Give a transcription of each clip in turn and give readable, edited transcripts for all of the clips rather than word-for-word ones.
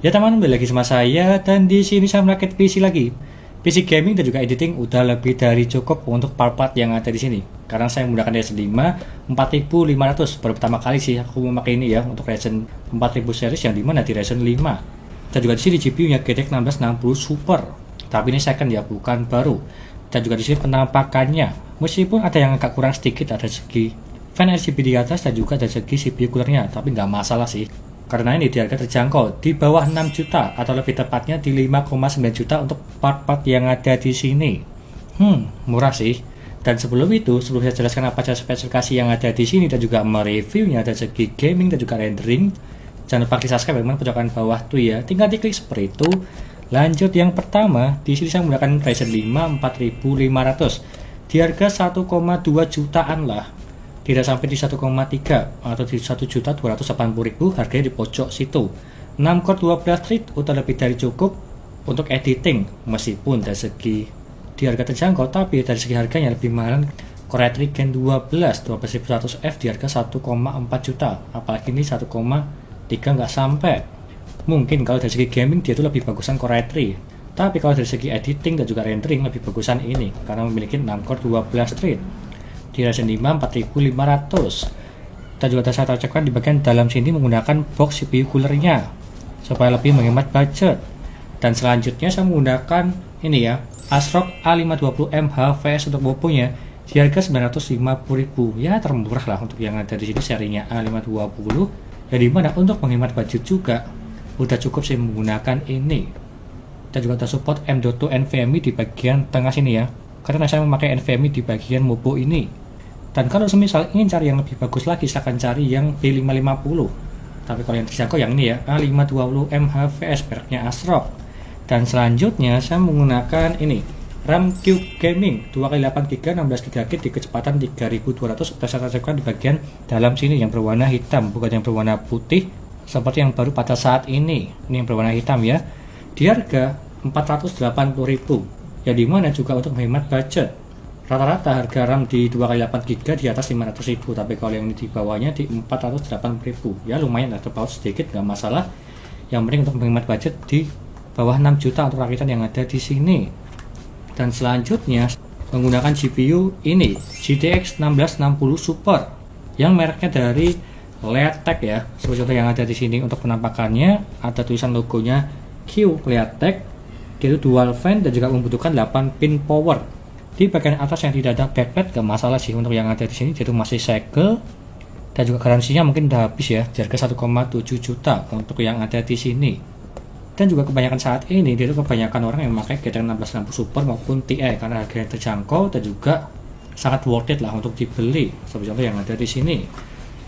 Ya teman, kembali lagi sama saya dan di sini saya merakit PC lagi. PC gaming dan juga editing udah lebih dari cukup untuk part-part yang ada di sini. Karena saya menggunakan Ryzen 5 4500. Baru pertama kali sih aku memakai ini ya untuk Ryzen 4000 series yang dimana di Ryzen 5. Dan juga di sini GPU-nya GTX 1660 Super. Tapi ini second ya, bukan baru. Dan juga di sini penampakannya, meskipun ada yang agak kurang sedikit ada segi fan RGB di atas dan juga ada segi CPU coolernya, tapi nggak masalah sih. Karena ini di harga terjangkau di bawah 6 juta atau lebih tepatnya di 5,9 juta untuk part-part yang ada di sini. Murah sih. Dan sebelum itu, sebelum saya jelaskan apa saja spesifikasi yang ada di sini dan juga mereviewnya dari segi gaming dan juga rendering, jangan lupa di subscribe memang pojokan bawah tuh ya. Tinggal diklik seperti itu. Lanjut yang pertama, di sini saya menggunakan Ryzen 5 4500 di harga 1,2 jutaan lah. Tidak sampai di 1,3 atau di 1.280.000, harganya di pojok situ. 6 core 12 thread udah lebih dari cukup untuk editing, meskipun dari segi di harga terjangkau, tapi dari segi harganya lebih mahal Core i3 Gen 12100F di harga 1,4 juta, apalagi ini 1,3 nggak sampai. Mungkin kalau dari segi gaming dia itu lebih bagusan Core i3, tapi kalau dari segi editing dan juga rendering lebih bagusan ini karena memiliki 6 core 12 thread di Ryzen 5 4500. Dan juga saya cocokkan di bagian dalam sini menggunakan box CPU coolernya supaya lebih menghemat budget. Dan selanjutnya saya menggunakan ini ya, ASRock A520M HVS untuk boponya di harga 950.000. Ya termurah lah untuk yang ada di sini serinya A520, ya dimana untuk menghemat budget juga udah cukup sih menggunakan ini. Dan juga tersupport M.2 NVMe di bagian tengah sini ya, karena saya memakai NVMe di bagian mobo ini. Dan kalau semisal ingin cari yang lebih bagus lagi, silahkan cari yang B550. Tapi kalau yang terjangkau yang ini ya, A520M HVS mereknya ASRock. Dan selanjutnya saya menggunakan ini RAM Cube Gaming 2x8GB 16GB di kecepatan 3200. Saya cocokkan di bagian dalam sini yang berwarna hitam, bukan yang berwarna putih seperti yang baru pada saat ini. Ini yang berwarna hitam ya. Di harga 480.000. Ya dimana juga untuk menghemat budget. Rata-rata harga RAM di 2x8GB di atas 500.000, tapi kalau yang di bawahnya di 480.000. Ya lumayan lah, terpaut sedikit nggak masalah. Yang penting untuk menghemat budget di bawah 6 juta untuk rakitan yang ada di sini. Dan selanjutnya menggunakan GPU ini GTX 1660 Super yang mereknya dari Leatek ya. Seperti yang ada di sini untuk penampakannya ada tulisan logonya Q Leatek. Itu dual fan dan juga membutuhkan 8 pin power. Di bagian atas yang tidak ada backplate gak masalah sih untuk yang ada di sini, itu masih segel. Dan juga garansinya mungkin udah habis ya, di harga 1,7 juta untuk yang ada di sini. Dan juga kebanyakan saat ini itu kebanyakan orang yang memakai GTX 1660 Super maupun Ti karena harganya terjangkau dan juga sangat worth it lah untuk dibeli seperti yang ada di sini.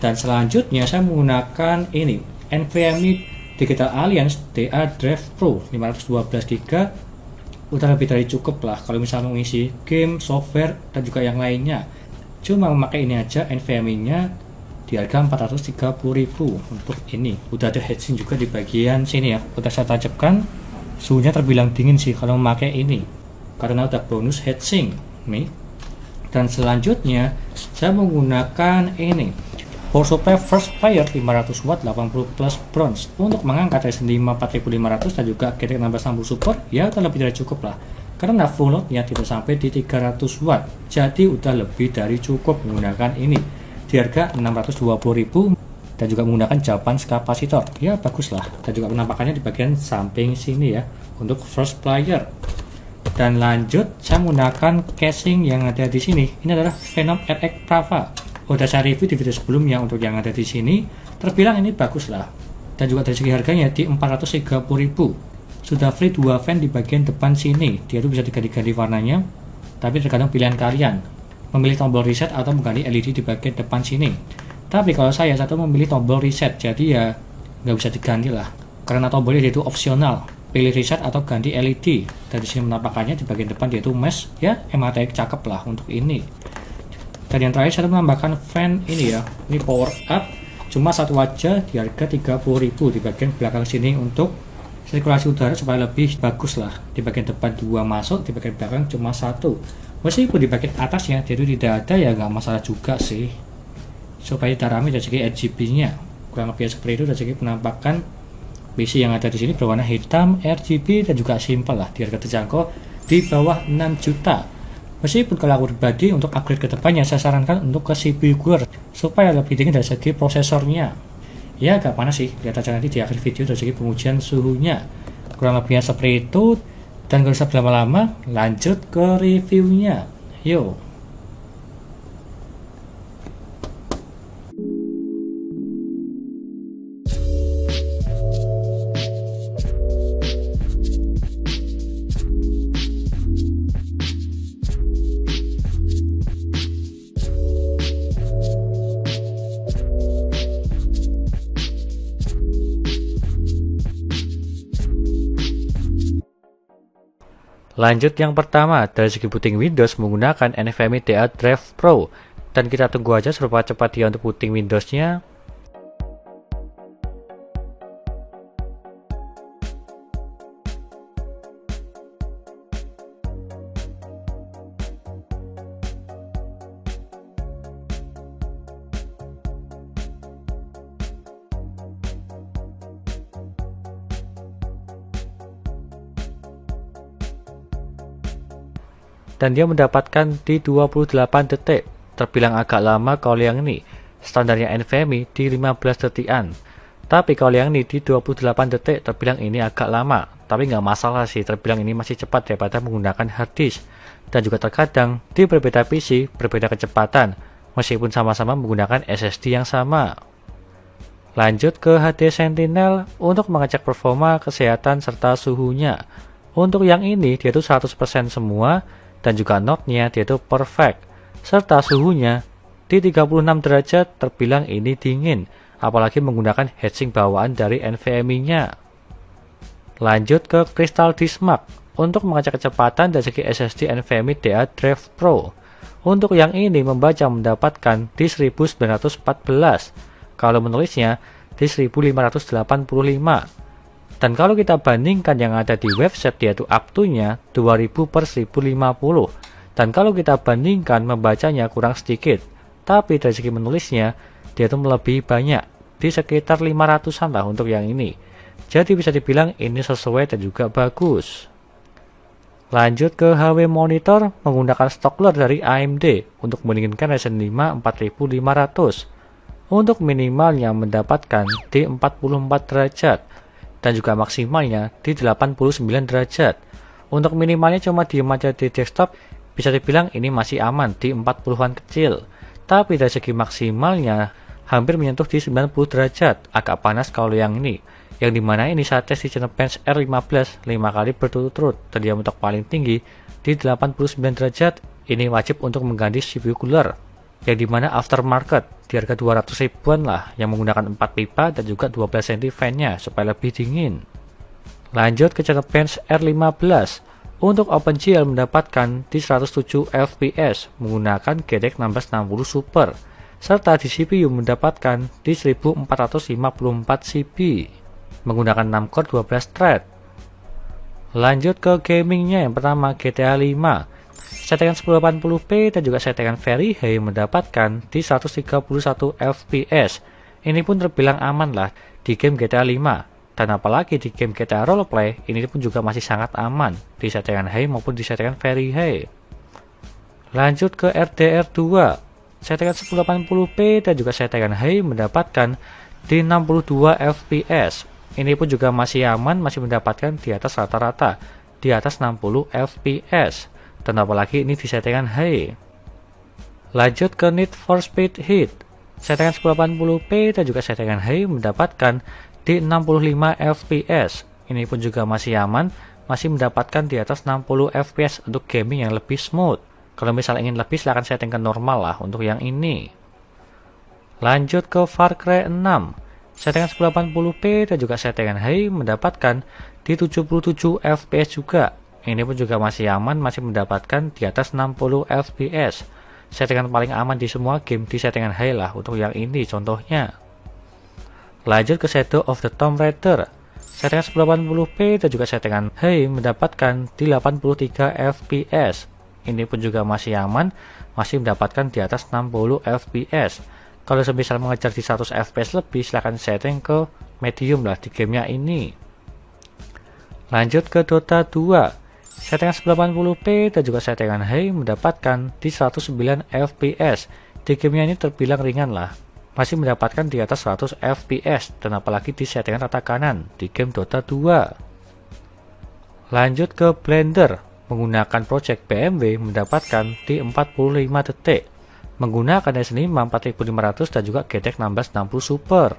Dan selanjutnya saya menggunakan ini NVMe Digital Alliance DA Drive Pro 512GB. Udah lebih dari cukup lah kalau misalnya mengisi game, software, dan juga yang lainnya. Cuma memakai ini aja NVMe nya di harga 430.000 untuk ini. Udah ada heatsink juga di bagian sini ya, udah saya tancapkan. Suhunya terbilang dingin sih kalau memakai ini karena udah bonus heatsink nih. Dan selanjutnya saya menggunakan ini power supply First Fire 500 watt 80 plus bronze untuk mengangkat Ryzen 5 4500 dan juga GTX 1660 Super. Ya udah lebih dari cukup lah karena full loadnya tidak sampai di 300 watt, jadi udah lebih dari cukup menggunakan ini di harga 620.000 dan juga menggunakan Japan kapasitor. Ya bagus lah. Dan juga penampakannya di bagian samping sini ya untuk first player. Dan lanjut saya menggunakan casing yang ada di sini. Ini adalah Phenom RX Prava. Udah saya review di video sebelumnya untuk yang ada di sini, terbilang ini bagus lah. Dan juga dari segi harganya di 430.000. Sudah free 2 fan di bagian depan sini. Dia itu bisa diganti-ganti warnanya, tapi tergantung pilihan kalian. Memilih tombol reset atau mengganti LED di bagian depan sini. Tapi kalau saya satu memilih tombol reset, jadi ya nggak bisa diganti lah. Karena tombolnya dia itu opsional. Pilih reset atau ganti LED. Dari sini penampakannya di bagian depan dia itu mesh, ya MHTX cakep lah untuk ini. Dan yang terakhir saya menambahkan fan ini ya, ini power up cuma satu aja di harga 30.000 di bagian belakang sini untuk sirkulasi udara supaya lebih bagus lah. Di bagian depan 2 masuk, di bagian belakang cuma 1. Meskipun di bagian atasnya dia itu tidak ada ya nggak masalah juga sih, supaya tidak rame dari segi RGB nya kurang lebih seperti itu. Dari segi penampakan PC yang ada di sini berwarna hitam, RGB, dan juga simple lah, di harga terjangkau di bawah 6 juta. Meskipun kalau aku pribadi untuk upgrade ke depannya saya sarankan untuk ke CPU cooler supaya lebih dingin dari segi prosesornya. Ya agak panas sih, lihat aja nanti di akhir video dari segi pengujian suhunya. Kurang lebihnya seperti itu, dan gak usah berlama-lama, lanjut ke reviewnya. Yuk. Lanjut yang pertama, dari segi booting Windows menggunakan NVMe DA Drive Pro, dan kita tunggu aja seberapa cepat dia untuk booting Windowsnya. Dan dia mendapatkan di 28 detik, terbilang agak lama kalau yang ini. Standarnya NVMe di 15 detikan. Tapi kalau yang ini di 28 detik, terbilang ini agak lama. Tapi nggak masalah sih, terbilang ini masih cepat daripada menggunakan hard disk. Dan juga terkadang di berbeda PC, berbeda kecepatan, meskipun sama-sama menggunakan SSD yang sama. Lanjut ke HD Sentinel untuk mengecek performa, kesehatan, serta suhunya. Untuk yang ini, dia tuh 100% semua, dan juga node-nya dia itu perfect, serta suhunya di 36 derajat, terbilang ini dingin, apalagi menggunakan heatsink bawaan dari NVMe-nya. Lanjut ke Crystal Disk Mark untuk mengecek kecepatan dari segi SSD NVMe DA Drive Pro. Untuk yang ini membaca mendapatkan di 1914, kalau menulisnya di 1585. Dan kalau kita bandingkan yang ada di website, dia itu up to-nya 2000/1050. Dan kalau kita bandingkan membacanya kurang sedikit, tapi dari segi menulisnya dia itu melebihi banyak, di sekitar 500-an lah untuk yang ini. Jadi bisa dibilang ini sesuai dan juga bagus. Lanjut ke HW monitor menggunakan stockler dari AMD untuk mendinginkan Ryzen 5 4500. Untuk minimalnya mendapatkan di 44 derajat. Dan juga maksimalnya di 89 derajat. Untuk minimalnya cuma diem aja di desktop, bisa dibilang ini masih aman di 40-an kecil. Tapi dari segi maksimalnya hampir menyentuh di 90 derajat, agak panas kalau yang ini. Yang dimana ini saya tes di Geekbench R15 5 kali berturut-turut, dan dia untuk paling tinggi di 89 derajat. Ini wajib untuk mengganti CPU cooler, yang dimana aftermarket di harga 200 ribuan lah, yang menggunakan 4 pipa dan juga 12 cm fan-nya supaya lebih dingin. Lanjut ke Geekbench R15 untuk OpenGL mendapatkan di 107 fps menggunakan GTX 1660 Super, serta di CPU mendapatkan di 1454 CP menggunakan 6 core 12 thread. Lanjut ke gamingnya, yang pertama GTA 5. Settingan 1080p dan juga settingan Very High mendapatkan di 131 fps. Ini pun terbilang aman lah di game GTA 5. Dan apalagi di game GTA Roleplay, ini pun juga masih sangat aman di settingan High maupun di settingan Very High. Lanjut ke RDR2. Settingan 1080p dan juga settingan High mendapatkan di 62 fps. Ini pun juga masih aman, masih mendapatkan di atas rata-rata, di atas 60 fps. Dan apalagi ini di settingan high. Lanjut ke Need for Speed Heat. Settingan 1080p dan juga settingan high mendapatkan di 65 fps. Ini pun juga masih aman, masih mendapatkan di atas 60 fps untuk gaming yang lebih smooth. Kalau misalnya ingin lebih, silahkan setting ke normal lah untuk yang ini. Lanjut ke Far Cry 6. Settingan 1080p dan juga settingan high mendapatkan di 77 fps juga. Ini pun juga masih aman, masih mendapatkan di atas 60 fps. Settingan paling aman di semua game di settingan high lah untuk yang ini contohnya. Lanjut ke Shadow of the Tomb Raider. Settingan 1080p dan juga settingan high mendapatkan di 83 fps. Ini pun juga masih aman, masih mendapatkan di atas 60 fps. Kalau semisal mengejar di 100 fps lebih, silahkan setting ke medium lah di gamenya ini. Lanjut ke Dota 2, settingan 1080p dan juga settingan high mendapatkan di 109 fps. Di gamenya ini terbilang ringan lah, masih mendapatkan di atas 100 fps, dan apalagi di settingan rata kanan di game Dota 2. Lanjut ke Blender, menggunakan project BMW mendapatkan di 45 detik, menggunakan Ryzen 5 4500 dan juga GTX 1660 Super.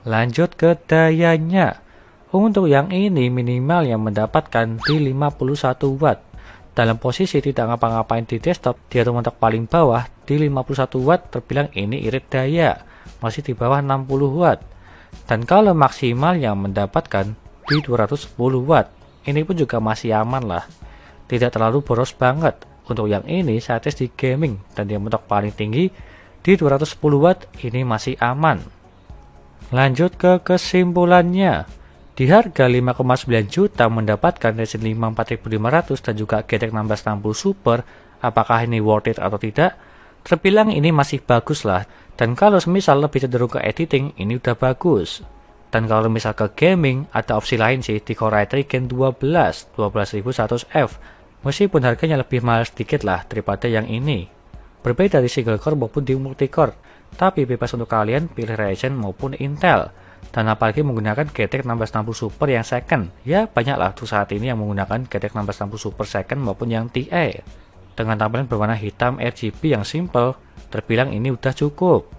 Lanjut ke dayanya, untuk yang ini minimal yang mendapatkan di 51 watt. Dalam posisi tidak ngapa-ngapain di desktop, dia mentok paling bawah di 51 watt, terbilang ini irit daya, masih di bawah 60 watt. Dan kalau maksimal yang mendapatkan di 210 watt, ini pun juga masih aman lah, tidak terlalu boros banget. Untuk yang ini saya tes di gaming dan dia mentok paling tinggi di 210 watt, ini masih aman. Lanjut ke kesimpulannya, di harga 5,9 juta mendapatkan Ryzen 5 4500 dan juga GTX 1660 Super, apakah ini worth it atau tidak? Terbilang ini masih bagus lah, dan kalau semisal lebih cenderung ke editing, ini udah bagus. Dan kalau misal ke gaming, ada opsi lain sih di Core i3 Gen 12100F, meskipun harganya lebih mahal sedikit lah daripada yang ini. Berbeda di single core maupun di multicore, tapi bebas untuk kalian pilih Ryzen maupun Intel. Dan apalagi menggunakan GTX 1660 Super yang second, ya banyaklah tuh saat ini yang menggunakan GTX 1660 Super second maupun yang TI. Dengan tampilan berwarna hitam RGB yang simple, terbilang ini udah cukup.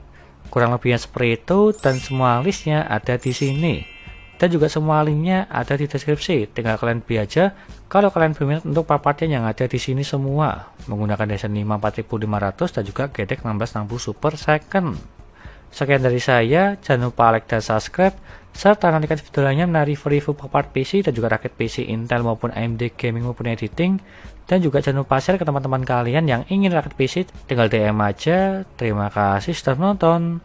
Kurang lebihnya seperti itu, dan semua listnya ada di sini. Dan juga semua linknya ada di deskripsi, tinggal kalian beli aja kalau kalian berminat untuk part-partnya yang ada di sini semua. Menggunakan Ryzen 5 4500 dan juga GTX 1660 Super second. Sekian dari saya, jangan lupa like dan subscribe, serta nantikan video lainnya mengenai review part PC dan juga rakit PC Intel maupun AMD gaming maupun editing. Dan juga jangan lupa share ke teman-teman kalian yang ingin rakit PC, tinggal DM aja. Terima kasih sudah menonton.